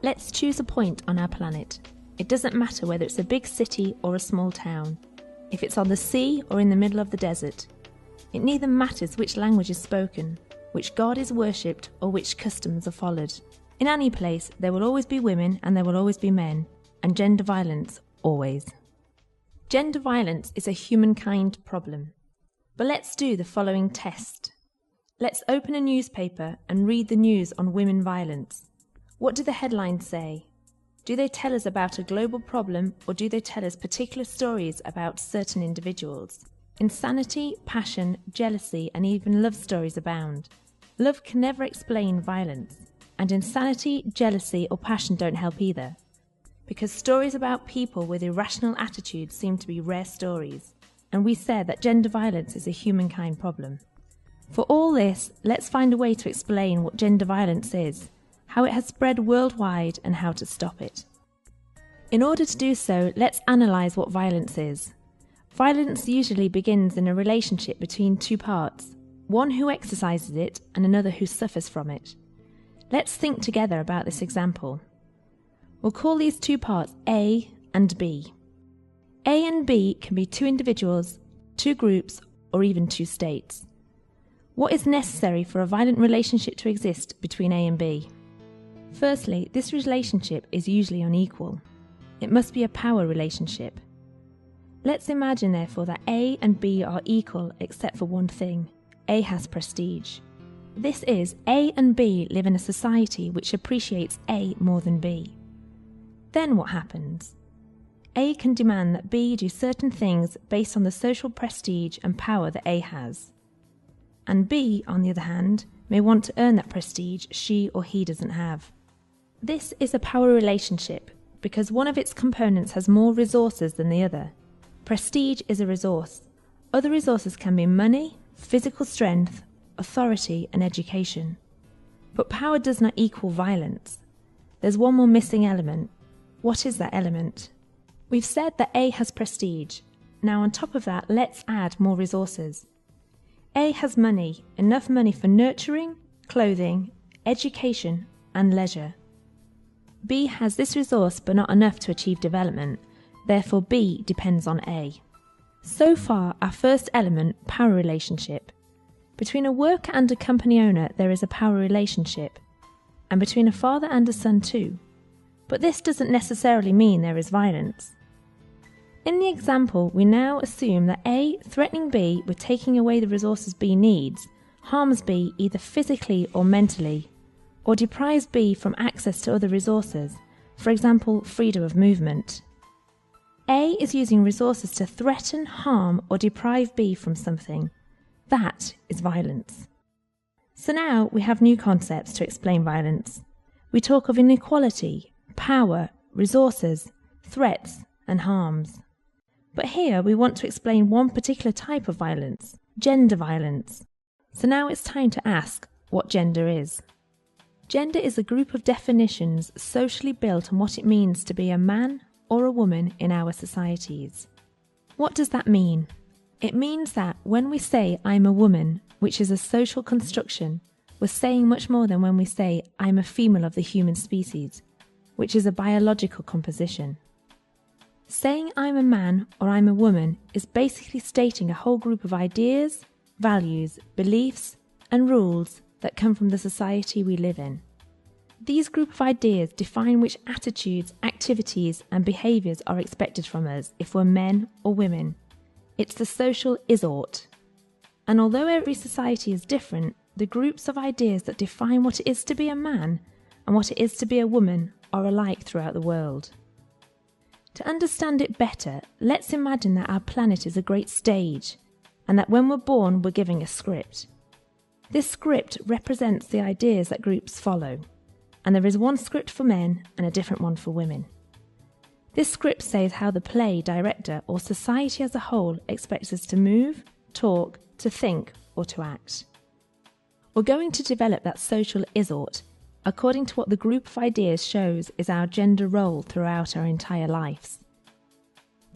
Let's choose a point on our planet. It doesn't matter whether it's a big city or a small town, if it's on the sea or in the middle of the desert. It neither matters which language is spoken, which god is worshipped, or which customs are followed. In any place, there will always be women and there will always be men, and gender violence always. Gender violence is a humankind problem. But let's do the following test. Let's open a newspaper and read the news on women violence. What do the headlines say? Do they tell us about a global problem, or do they tell us particular stories about certain individuals? Insanity, passion, jealousy, and even love stories abound. Love can never explain violence, and insanity, jealousy, or passion don't help either, because stories about people with irrational attitudes seem to be rare stories, and we said that gender violence is a humankind problem. For all this, let's find a way to explain what gender violence is, how it has spread worldwide, and how to stop it. In order to do so, let's analyse what violence is. Violence usually begins in a relationship between two parts, one who exercises it and another who suffers from it. Let's think together about this example. We'll call these two parts A and B. A and B can be two individuals, two groups, or even two states. What is necessary for a violent relationship to exist between A and B? Firstly, this relationship is usually unequal. It must be a power relationship. Let's imagine, therefore, that A and B are equal except for one thing. A has prestige. This is, A and B live in a society which appreciates A more than B. Then what happens? A can demand that B do certain things based on the social prestige and power that A has. And B, on the other hand, may want to earn that prestige she or he doesn't have. This is a power relationship because one of its components has more resources than the other. Prestige is a resource. Other resources can be money, physical strength, authority, and education. But power does not equal violence. There's one more missing element. What is that element? We've said that A has prestige. Now on top of that, let's add more resources. A has money, enough money for nurturing, clothing, education, and leisure. B has this resource but not enough to achieve development. Therefore B depends on A. So far, our first element, power relationship. Between a worker and a company owner there is a power relationship, and between a father and a son too. But this doesn't necessarily mean there is violence. In the example, we now assume that A, threatening B with taking away the resources B needs, harms B either physically or mentally, or deprives B from access to other resources, for example, freedom of movement. A is using resources to threaten, harm, or deprive B from something. That is violence. So now we have new concepts to explain violence. We talk of inequality, power, resources, threats, and harms. But here we want to explain one particular type of violence, gender violence. So now it's time to ask what gender is. Gender is a group of definitions socially built on what it means to be a man or a woman in our societies. What does that mean? It means that when we say I'm a woman, which is a social construction, we're saying much more than when we say I'm a female of the human species, which is a biological composition. Saying I'm a man or I'm a woman is basically stating a whole group of ideas, values, beliefs, and rules that come from the society we live in. These group of ideas define which attitudes, activities, and behaviours are expected from us if we're men or women. It's the social is-ought. And although every society is different, the groups of ideas that define what it is to be a man and what it is to be a woman are alike throughout the world. To understand it better, let's imagine that our planet is a great stage, and that when we're born we're given a script. This script represents the ideas that groups follow, and there is one script for men and a different one for women. This script says how the play director or society as a whole expects us to move, talk, to think, or to act. We're going to develop that social is-ought according to what the group of ideas shows is our gender role throughout our entire lives.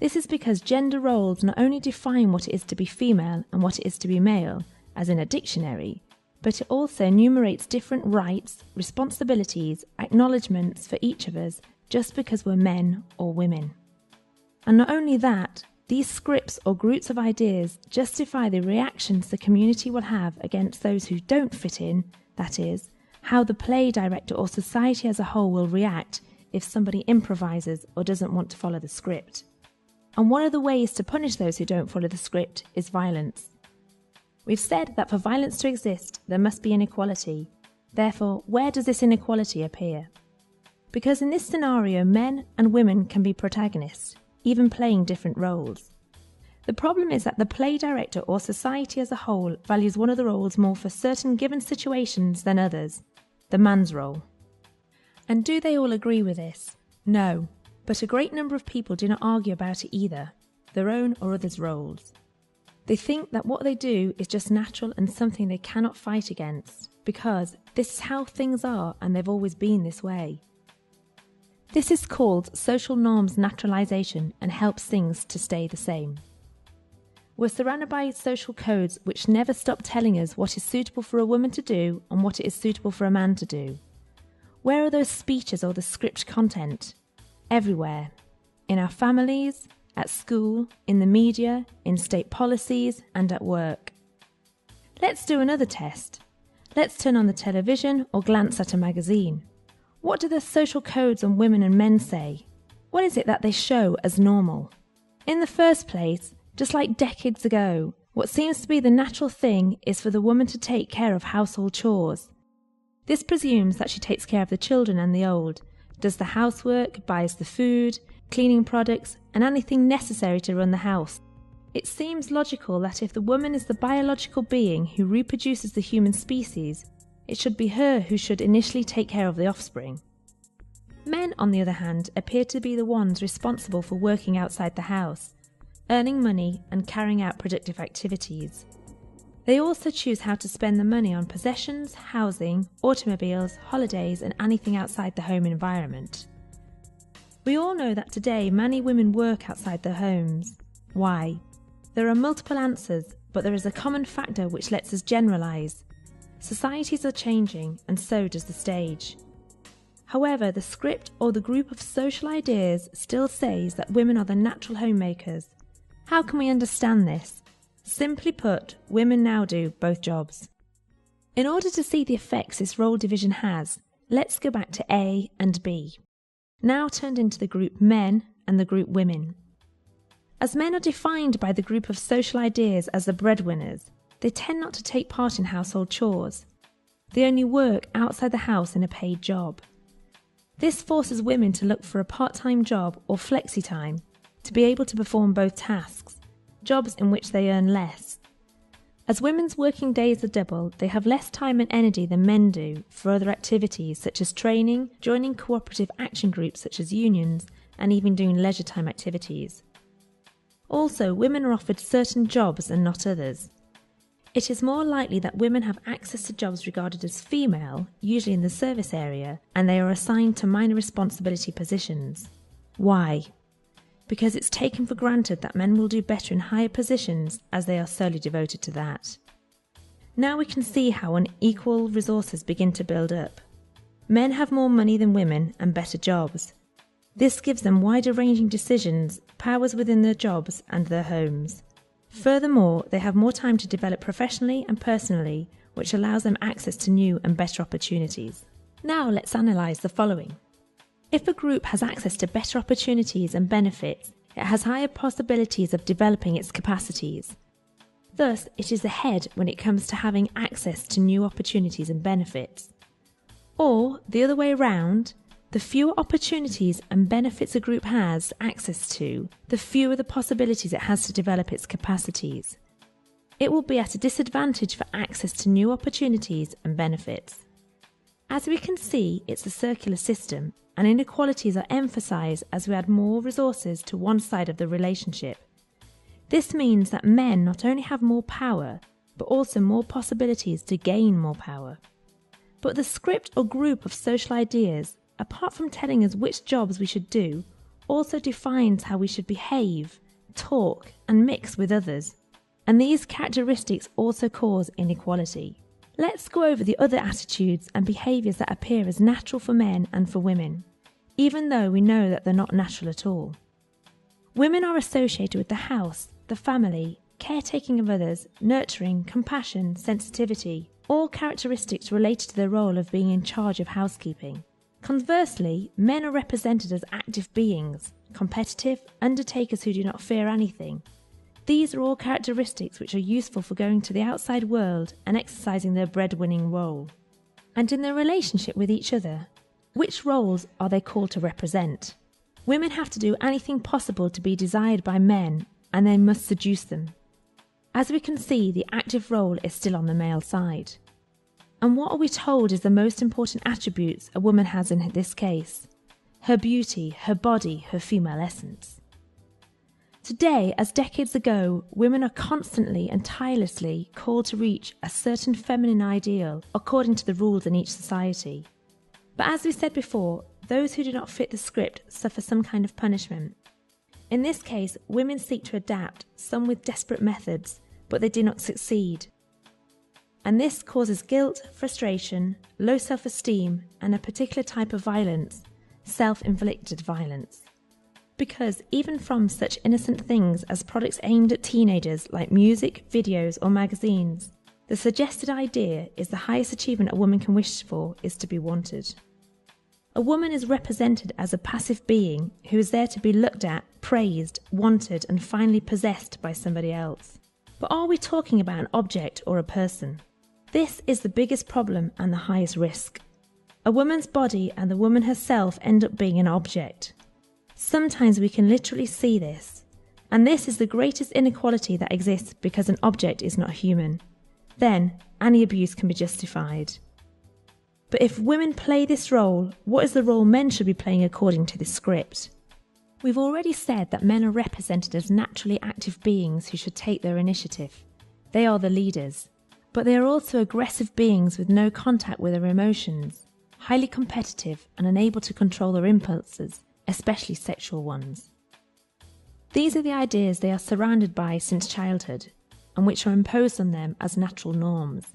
This is because gender roles not only define what it is to be female and what it is to be male, as in a dictionary, but it also enumerates different rights, responsibilities, acknowledgements for each of us just because we're men or women. And not only that, these scripts or groups of ideas justify the reactions the community will have against those who don't fit in, that is, how the play director or society as a whole will react if somebody improvises or doesn't want to follow the script. And one of the ways to punish those who don't follow the script is violence. We've said that for violence to exist, there must be inequality. Therefore, where does this inequality appear? Because in this scenario, men and women can be protagonists, even playing different roles. The problem is that the play director or society as a whole values one of the roles more for certain given situations than others, the man's role. And do they all agree with this? No, but a great number of people do not argue about it either, their own or others' roles. They think that what they do is just natural and something they cannot fight against, because this is how things are and they've always been this way. This is called social norms naturalization and helps things to stay the same. We're surrounded by social codes which never stop telling us what is suitable for a woman to do and what it is suitable for a man to do. Where are those speeches or the script content? Everywhere. In our families, at school, in the media, in state policies, and at work. Let's do another test. Let's turn on the television or glance at a magazine. What do the social codes on women and men say? What is it that they show as normal? In the first place, just like decades ago, what seems to be the natural thing is for the woman to take care of household chores. This presumes that she takes care of the children and the old, does the housework, buys the food, cleaning products, and anything necessary to run the house. It seems logical that if the woman is the biological being who reproduces the human species, it should be her who should initially take care of the offspring. Men, on the other hand, appear to be the ones responsible for working outside the house, earning money and carrying out productive activities. They also choose how to spend the money on possessions, housing, automobiles, holidays, and anything outside the home environment. We all know that today many women work outside their homes. Why? There are multiple answers, but there is a common factor which lets us generalise. Societies are changing, and so does the stage. However, the script or the group of social ideas still says that women are the natural homemakers. How can we understand this? Simply put, women now do both jobs. In order to see the effects this role division has, let's go back to A and B. Now turned into the group men and the group women. As men are defined by the group of social ideas as the breadwinners, they tend not to take part in household chores. They only work outside the house in a paid job. This forces women to look for a part-time job or flexi-time to be able to perform both tasks, jobs in which they earn less. As women's working days are double, they have less time and energy than men do for other activities such as training, joining cooperative action groups such as unions, and even doing leisure time activities. Also, women are offered certain jobs and not others. It is more likely that women have access to jobs regarded as female, usually in the service area, and they are assigned to minor responsibility positions. Why? Because it's taken for granted that men will do better in higher positions as they are solely devoted to that. Now we can see how unequal resources begin to build up. Men have more money than women and better jobs. This gives them wider-ranging decisions, powers within their jobs and their homes. Furthermore, they have more time to develop professionally and personally, which allows them access to new and better opportunities. Now let's analyse the following. If a group has access to better opportunities and benefits, it has higher possibilities of developing its capacities. Thus, it is ahead when it comes to having access to new opportunities and benefits. Or, the other way around, the fewer opportunities and benefits a group has access to, the fewer the possibilities it has to develop its capacities. It will be at a disadvantage for access to new opportunities and benefits. As we can see, it's a circular system, and inequalities are emphasised as we add more resources to one side of the relationship. This means that men not only have more power, but also more possibilities to gain more power. But the script or group of social ideas, apart from telling us which jobs we should do, also defines how we should behave, talk, and mix with others. And these characteristics also cause inequality. Let's go over the other attitudes and behaviours that appear as natural for men and for women, even though we know that they're not natural at all. Women are associated with the house, the family, caretaking of others, nurturing, compassion, sensitivity, all characteristics related to the role of being in charge of housekeeping. Conversely, men are represented as active beings, competitive, undertakers who do not fear anything. These are all characteristics which are useful for going to the outside world and exercising their breadwinning role. And in their relationship with each other, which roles are they called to represent? Women have to do anything possible to be desired by men, and they must seduce them. As we can see, the active role is still on the male side. And what are we told is the most important attributes a woman has in this case? Her beauty, her body, her female essence. Today, as decades ago, women are constantly and tirelessly called to reach a certain feminine ideal according to the rules in each society. But as we said before, those who do not fit the script suffer some kind of punishment. In this case, women seek to adapt, some with desperate methods, but they do not succeed. And this causes guilt, frustration, low self-esteem, and a particular type of violence, self-inflicted violence. Because even from such innocent things as products aimed at teenagers like music, videos, or magazines, the suggested idea is the highest achievement a woman can wish for is to be wanted. A woman is represented as a passive being who is there to be looked at, praised, wanted, and finally possessed by somebody else. But are we talking about an object or a person? This is the biggest problem and the highest risk. A woman's body and the woman herself end up being an object. Sometimes we can literally see this, and this is the greatest inequality that exists because an object is not human. Then, any abuse can be justified. But if women play this role, what is the role men should be playing according to this script? We've already said that men are represented as naturally active beings who should take their initiative. They are the leaders. But they are also aggressive beings with no contact with their emotions, highly competitive and unable to control their impulses, especially sexual ones. These are the ideas they are surrounded by since childhood, and which are imposed on them as natural norms.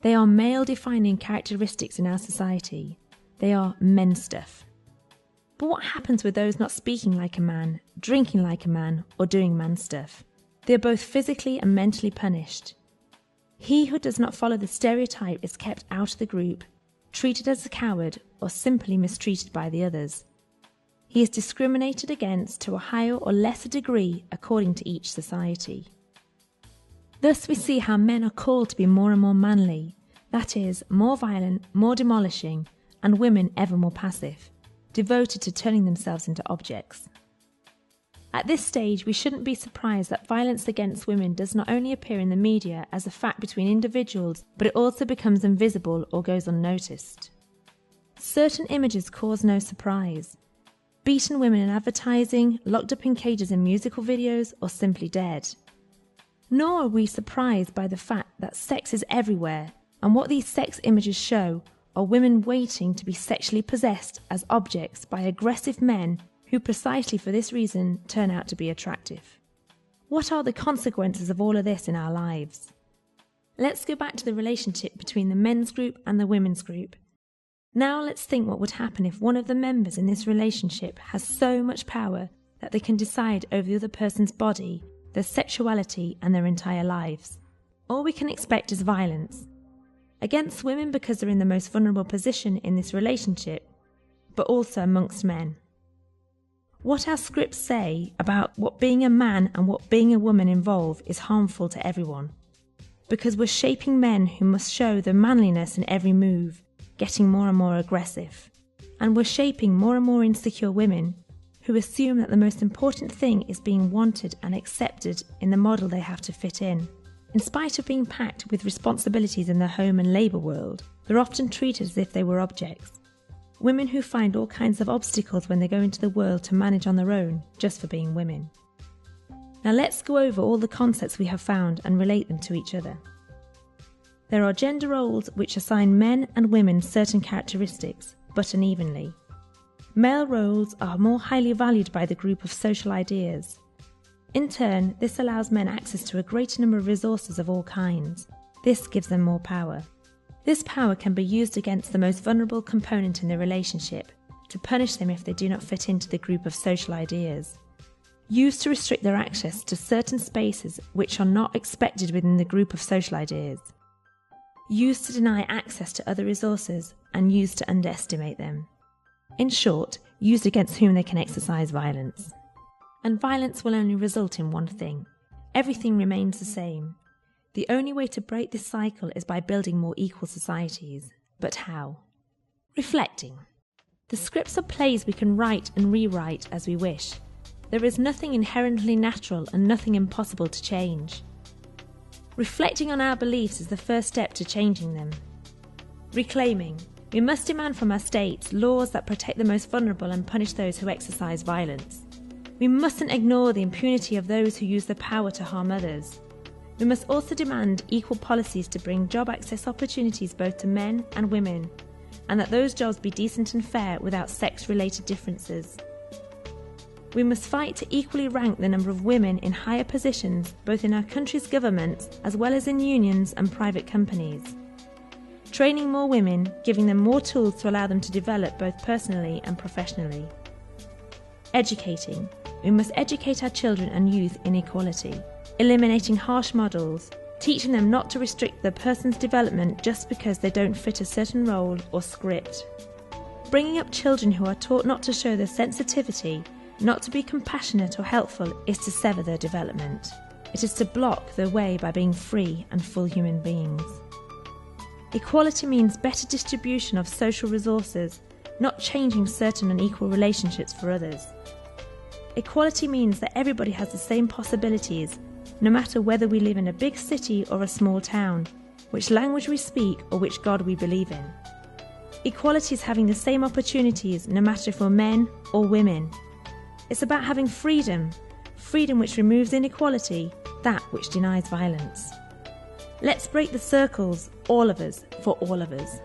They are male-defining characteristics in our society. They are men stuff. But what happens with those not speaking like a man, drinking like a man, or doing man stuff? They are both physically and mentally punished. He who does not follow the stereotype is kept out of the group, treated as a coward, or simply mistreated by the others. He is discriminated against to a higher or lesser degree according to each society. Thus we see how men are called to be more and more manly, that is, more violent, more demolishing, and women ever more passive, devoted to turning themselves into objects. At this stage, we shouldn't be surprised that violence against women does not only appear in the media as a fact between individuals, but it also becomes invisible or goes unnoticed. Certain images cause no surprise. Beaten women in advertising, locked up in cages in musical videos, or simply dead. Nor are we surprised by the fact that sex is everywhere, and what these sex images show are women waiting to be sexually possessed as objects by aggressive men who precisely for this reason turn out to be attractive. What are the consequences of all of this in our lives? Let's go back to the relationship between the men's group and the women's group. Now let's think what would happen if one of the members in this relationship has so much power that they can decide over the other person's body, their sexuality, and their entire lives. All we can expect is violence. Against women because they're in the most vulnerable position in this relationship, but also amongst men. What our scripts say about what being a man and what being a woman involve is harmful to everyone. Because we're shaping men who must show their manliness in every move, getting more and more aggressive. And we're shaping more and more insecure women who assume that the most important thing is being wanted and accepted in the model they have to fit in. In spite of being packed with responsibilities in the home and labour world, they're often treated as if they were objects. Women who find all kinds of obstacles when they go into the world to manage on their own, just for being women. Now let's go over all the concepts we have found and relate them to each other. There are gender roles which assign men and women certain characteristics, but unevenly. Male roles are more highly valued by the group of social ideas. In turn, this allows men access to a greater number of resources of all kinds. This gives them more power. This power can be used against the most vulnerable component in the relationship, to punish them if they do not fit into the group of social ideas. Used to restrict their access to certain spaces which are not expected within the group of social ideas. Used to deny access to other resources and used to underestimate them. In short, used against whom they can exercise violence. And violence will only result in one thing. Everything remains the same. The only way to break this cycle is by building more equal societies. But how? Reflecting. The scripts are plays we can write and rewrite as we wish. There is nothing inherently natural and nothing impossible to change. Reflecting on our beliefs is the first step to changing them. Reclaiming. We must demand from our states laws that protect the most vulnerable and punish those who exercise violence. We mustn't ignore the impunity of those who use their power to harm others. We must also demand equal policies to bring job access opportunities both to men and women, and that those jobs be decent and fair without sex-related differences. We must fight to equally rank the number of women in higher positions both in our country's governments as well as in unions and private companies. Training more women, giving them more tools to allow them to develop both personally and professionally. Educating. We must educate our children and youth in equality, eliminating harsh models, teaching them not to restrict their person's development just because they don't fit a certain role or script. Bringing up children who are taught not to show their sensitivity, not to be compassionate or helpful, is to sever their development. It is to block their way by being free and full human beings. Equality means better distribution of social resources, not changing certain unequal relationships for others. Equality means that everybody has the same possibilities, no matter whether we live in a big city or a small town, which language we speak or which God we believe in. Equality is having the same opportunities, no matter if we're men or women. It's about having freedom, freedom which removes inequality, that which denies violence. Let's break the circles, all of us, for all of us.